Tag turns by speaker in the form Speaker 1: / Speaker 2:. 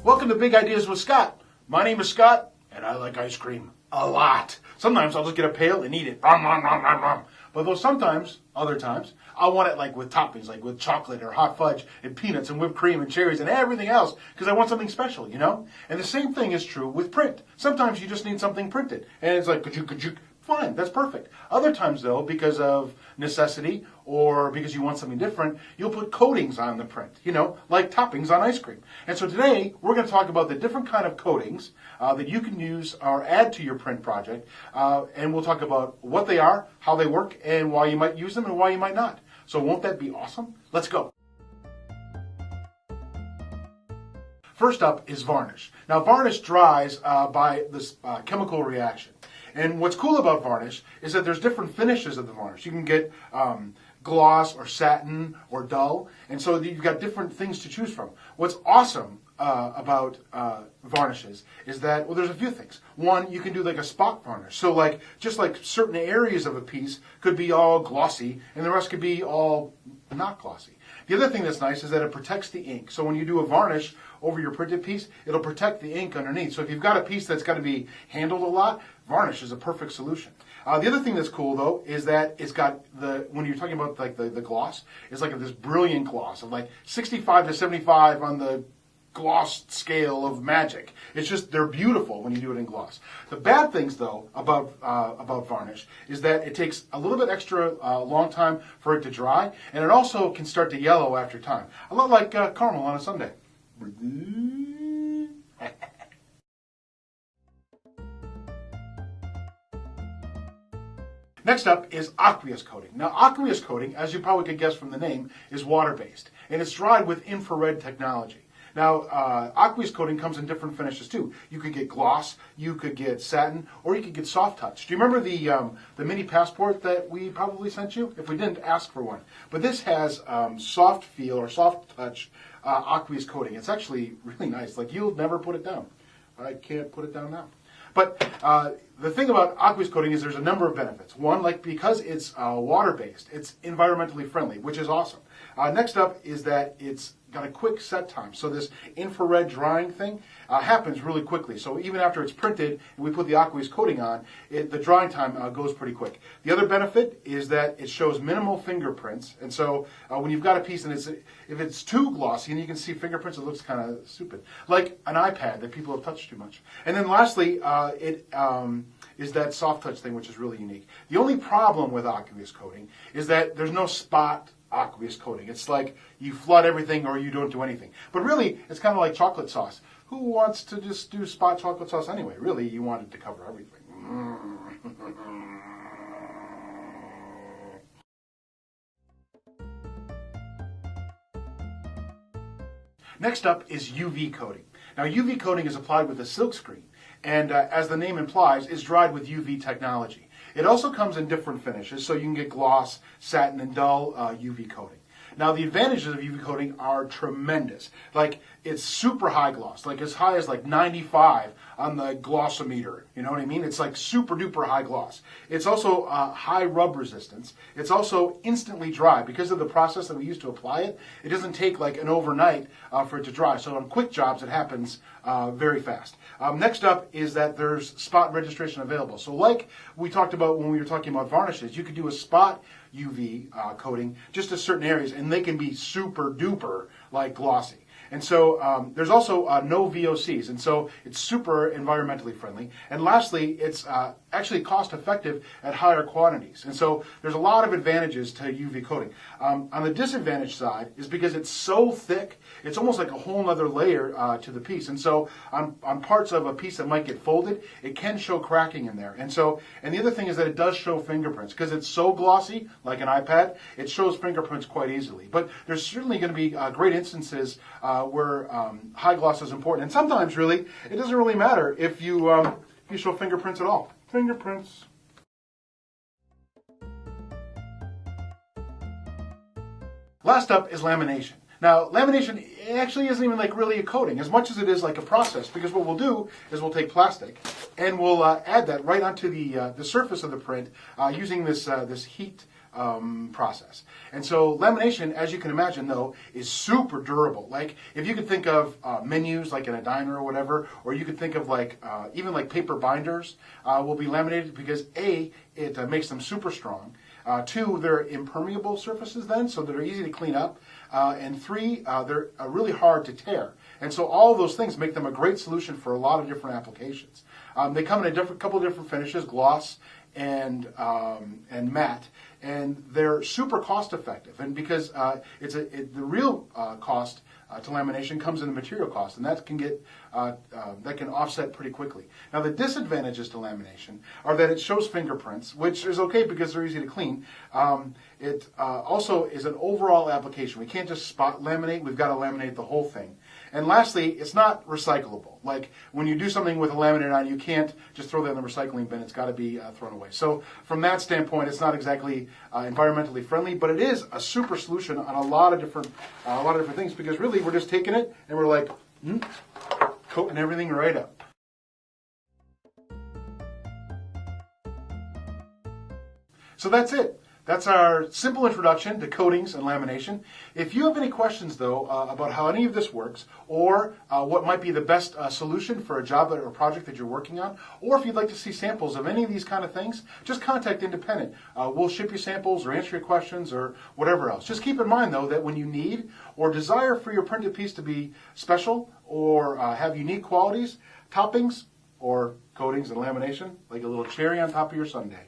Speaker 1: Welcome to Big Ideas with Scott. My name is Scott, and I like ice cream a lot. Sometimes I'll just get a pail and eat it. But other times, I want it like with toppings, like with chocolate or hot fudge and peanuts and whipped cream and cherries and everything else, because I want something special, you know? And the same thing is true with print. Sometimes you just need something printed. And it's like, could you, fine, that's perfect. Other times, though, because of necessity or because you want something different, you'll put coatings on the print, you know, like toppings on ice cream. And so today, we're going to talk about the different kind of coatings that you can use or add to your print project. And we'll talk about what they are, how they work, and why you might use them and why you might not. So won't that be awesome? Let's go. First up is varnish. Now, varnish dries by this chemical reaction. And what's cool about varnish is that there's different finishes of the varnish. You can get gloss or satin or dull, and so you've got different things to choose from. What's awesome about varnishes is that, well, there's a few things. One, you can do like a spot varnish. So like, just like certain areas of a piece could be all glossy, and the rest could be all not glossy. The other thing that's nice is that it protects the ink. So when you do a varnish over your printed piece, it'll protect the ink underneath. So if you've got a piece that's got to be handled a lot, varnish is a perfect solution. The other thing that's cool, though, is that it's got when you're talking about like the gloss, it's like this brilliant gloss of like 65 to 75 on the gloss scale of magic. It's just, they're beautiful when you do it in gloss. The bad things, though, about varnish is that it takes a little bit extra long time for it to dry, and it also can start to yellow after time. A lot like caramel on a sundae. Next up is aqueous coating. Now, aqueous coating, as you probably could guess from the name, is water-based, and it's dried with infrared technology. Now, aqueous coating comes in different finishes too. You could get gloss, you could get satin, or you could get soft touch. Do you remember the mini passport that we probably sent you? If we didn't, ask for one. But this has soft feel or soft touch aqueous coating. It's actually really nice. Like, you'll never put it down. I can't put it down now. But the thing about aqueous coating is there's a number of benefits. One, like because it's water-based, it's environmentally friendly, which is awesome. Next up is that it's got a quick set time. So this infrared drying thing happens really quickly. So even after it's printed and we put the aqueous coating on, the drying time goes pretty quick. The other benefit is that it shows minimal fingerprints. And so when you've got a piece and if it's too glossy and you can see fingerprints, it looks kind of stupid. Like an iPad that people have touched too much. And then lastly, it is that soft touch thing, which is really unique. The only problem with aqueous coating is that there's no spot aqueous coating. It's like you flood everything or you don't do anything. But really, it's kind of like chocolate sauce. Who wants to just do spot chocolate sauce anyway? Really, you want it to cover everything. Next up is UV coating. Now, UV coating is applied with a silk screen, and as the name implies, is dried with UV technology. It also comes in different finishes, so you can get gloss, satin, and dull UV coating. Now, the advantages of UV coating are tremendous. Like, it's super high gloss, like as high as like 95 on the glossometer. You know what I mean? It's like super duper high gloss. It's also high rub resistance. It's also instantly dry. Because of the process that we use to apply it, it doesn't take like an overnight for it to dry. So on quick jobs, it happens very fast. Next up is that there's spot registration available. So like we talked about when we were talking about varnishes, you could do a spot UV coating just to certain areas, and they can be super duper like glossy. And so there's also no VOCs, and so it's super environmentally friendly. And lastly, it's actually cost effective at higher quantities. And so there's a lot of advantages to UV coating. On the disadvantage side is because it's so thick, it's almost like a whole other layer to the piece. And so on parts of a piece that might get folded, it can show cracking in there. And the other thing is that it does show fingerprints. Because it's so glossy, like an iPad, it shows fingerprints quite easily. But there's certainly going to be great instances where high gloss is important. And sometimes, really, it doesn't really matter if you show fingerprints at all. Fingerprints. Last up is lamination. Now, lamination actually isn't even like really a coating as much as it is like a process, because what we'll do is we'll take plastic and we'll add that right onto the surface of the print using this heat process. And so lamination, as you can imagine, though, is super durable. Like if you could think of menus, like in a diner or whatever, or you could think of like even like paper binders will be laminated because A, it makes them super strong. Two, they're impermeable surfaces then, so they're easy to clean up. And three, they're really hard to tear. And so all of those things make them a great solution for a lot of different applications. They come in a couple of different finishes, gloss and matte, and they're super cost effective. And because the real cost to lamination comes in the material cost, and that can offset pretty quickly. Now the disadvantages to lamination are that it shows fingerprints, which is okay because they're easy to clean. It also is an overall application. We can't just spot laminate, we've got to laminate the whole thing. And lastly, it's not recyclable. Like when you do something with a laminate on, you can't just throw that in the recycling bin. It's got to be thrown away. So from that standpoint, it's not exactly environmentally friendly, but it is a super solution on a lot of different things, because really we're just taking it and we're like coating everything right up. So that's it. That's our simple introduction to coatings and lamination. If you have any questions, though, about how any of this works, or what might be the best solution for a job or a project that you're working on, or if you'd like to see samples of any of these kind of things, just contact Independent. We'll ship you samples or answer your questions or whatever else. Just keep in mind, though, that when you need or desire for your printed piece to be special or have unique qualities, toppings or coatings and lamination, like a little cherry on top of your sundae.